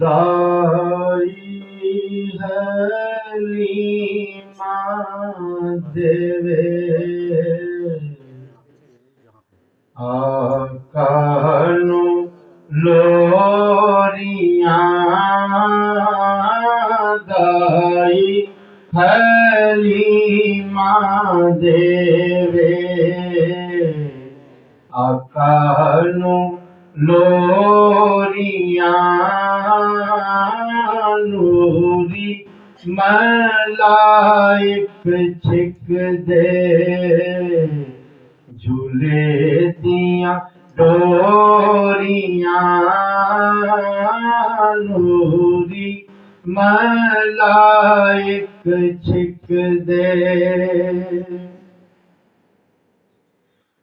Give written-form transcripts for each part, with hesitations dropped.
दाई हलीमा देवे आकानु लोरियां दाई हलीमा देवे आकानु लोरियां नूरी मलाइक छिक दे झूले दियां डोरियां नूरी मलाइक छिक दे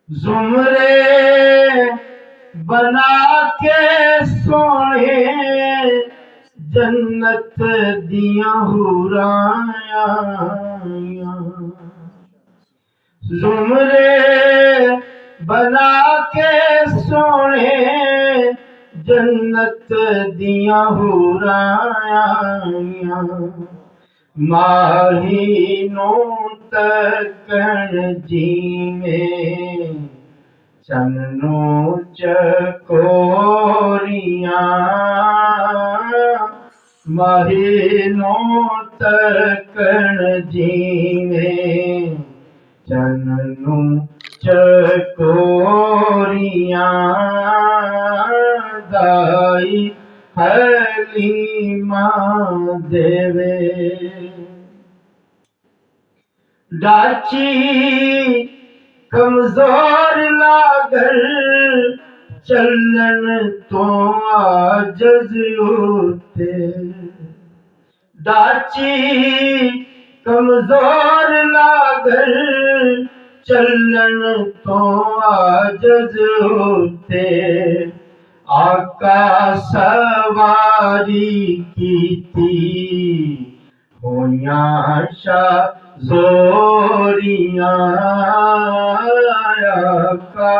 जुमरे बना के सोने जन्नत दियां हुराया जुमरे बना के सोने जन्नत दियां हुराया माहीनों तकण जीवे चन्नो चकोरियां महीनों तकण जीवे चन्नो चकोरियां दाई हलीमा देवे डाची कमजोर लागल चलन तो आजज होते डाची कमजोर लागल चलन तो आजज होते आका सवारी की थी होया शाह जोरियां आका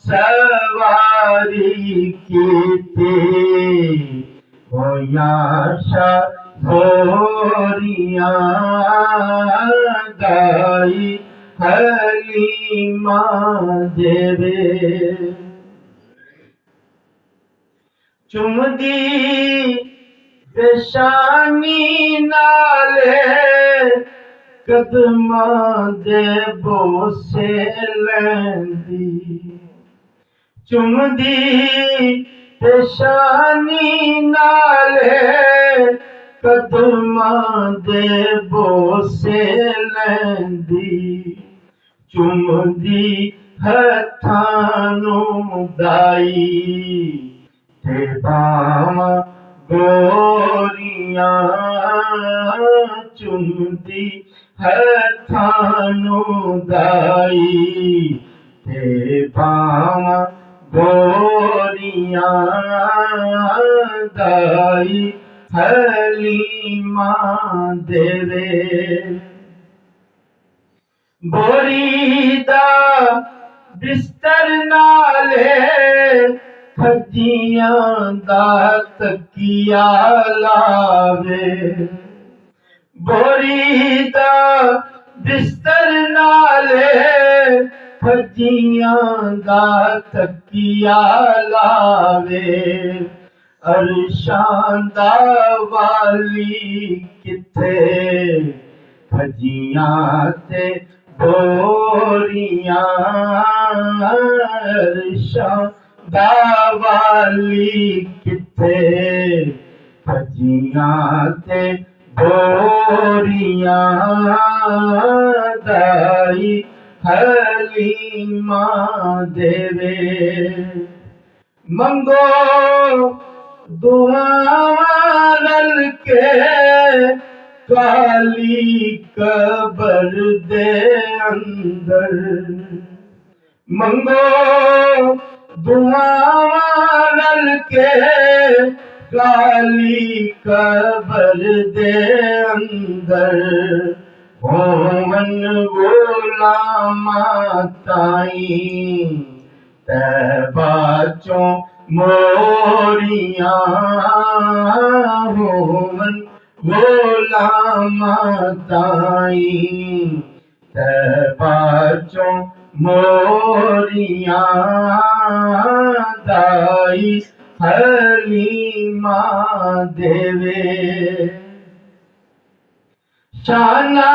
सवारी की थी होया शाह जोरियां दाई हलीमा देवे चुमदी पेशानी नाले कदमां दे बोसे लैंदी चुमदी पेशानी नाले कदमां दे बोसे लैंदी चुमदी हथां नूं दाई ते बावां गोरियां चुमदी हथां नूं दाई ते बावां गोरियां दाई हलीमा देवे बोरीदा बिस्तर नाले खजियां दा तकिया लावे बोरीदा बिस्तर नाले खजियां दा तकिया लावे अरशां दा वाली किथे खजियां ते बोरियां अरशां दा वाली किथे खजियां ते बोरियां दाई हलीमा देवे मंगो दुआवां रल के काली कबर दे अंदर मंगो दुआवां रल के काली कबर दे अंदर होवन गुलामां ताईं तैबा चों मोरियां गोलाम ताई तबाचो मोरिया दाई हलीमा देवे शाना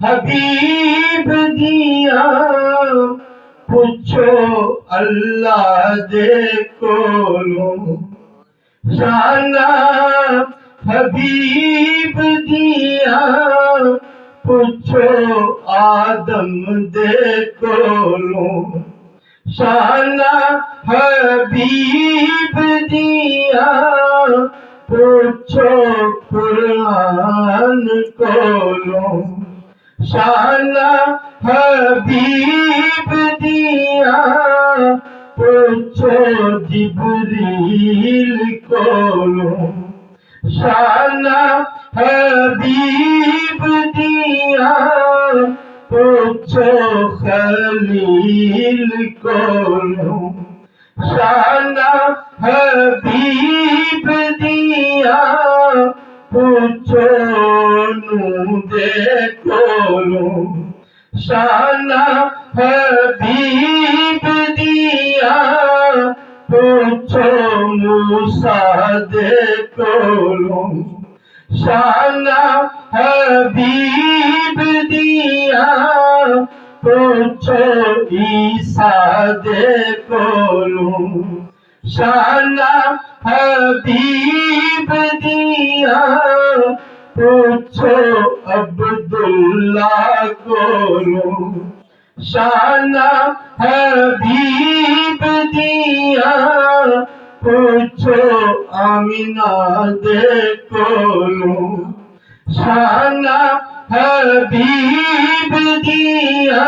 हबीब दिया पूछो अल्लाह दे कोलों शाना हबीब दिया पूछो आदम दे कोलों शाना हबीब दिया पूछो कुरान कोलों शाना हबीब दिया पूछो जिब्रील कोलों शाना हबीब दिया पूछो खलील कोलों शाना हबीब दिया पूछो नूह दे कोलों शाना हबीब दिया पूछो मूसा दे कोलों शाना हबीब दिया पूछो ईसा दे कोलों शाना हबीब दिया पूछो अब्दुल्ला कोलों शाना हबीब दिया पूछो आमिना दे कोलों शाना हबीब दिया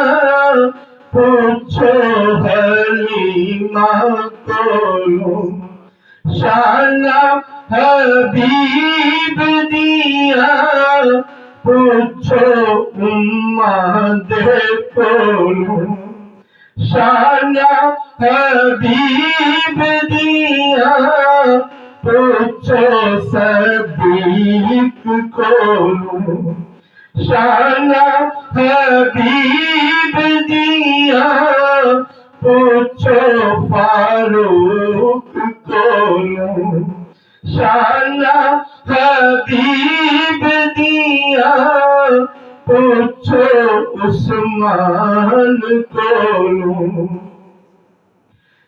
पूछो हलीमा कोलों शाना हबीब दिया पूछो उम्मा दे कोलों शाना हबीब दिया पूछो सदीक कोलों शाना हबीब दिया पूछो फारूक कोलों शाना हबीब दिया पूछो उस्मान कोलों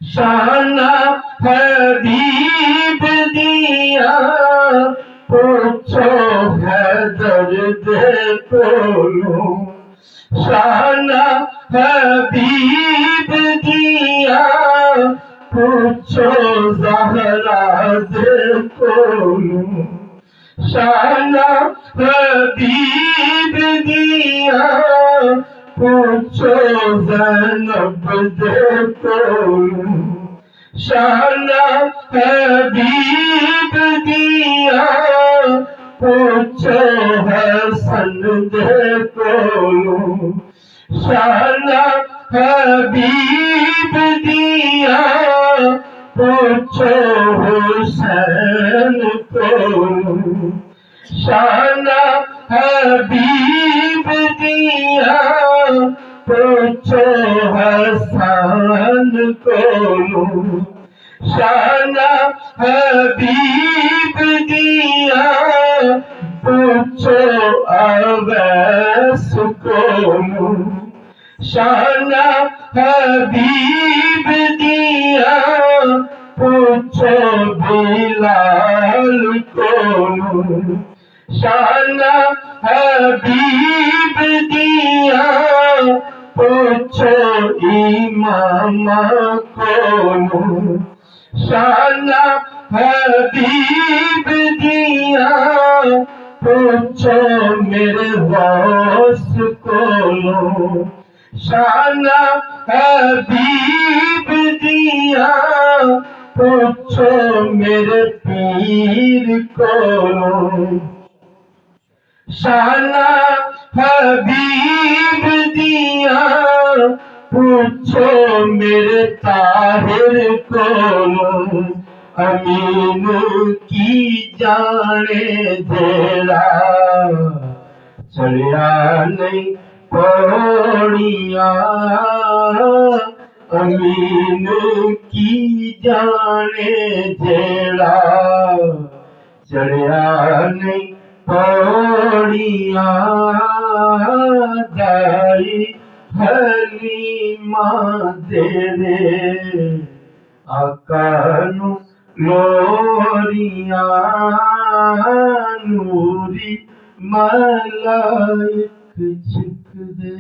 शाना हबीब दिया पूछो हैदर दे कोलों शाना हबीब दिया पूछो ज़हरा दे कोलों शाना हबीब दिया पूछो ज़ैनब दे कोलों शाना हबीब दिया पूछो हसन दे कोलों शाना हबीब दिया पूछो हुसैन कोलों शाना हबीब दिया पूछो हसन कोलों शाना हबीब दिया पूछो अवैस कोलों शाना हबीब दिया पूछो बिलाल कोलों शाना हबीब दिया पूछो इमाम कोलों शाना हबीब दिया पूछो मेरे गौस कोलों शाना हबीब दिया पूछो मेरे पीर कोलों शाना हबीब दिया पूछो मेरे ताहिर कोलों अमीन की जाने जेड़ा चढ़िया नहीं पौड़ियां अमीन की जाने जेड़ा चढ़िया नहीं पौड़ियां दाई हलीमा तेरे आका नू लोरियां नूरी मलाइक छिकदे।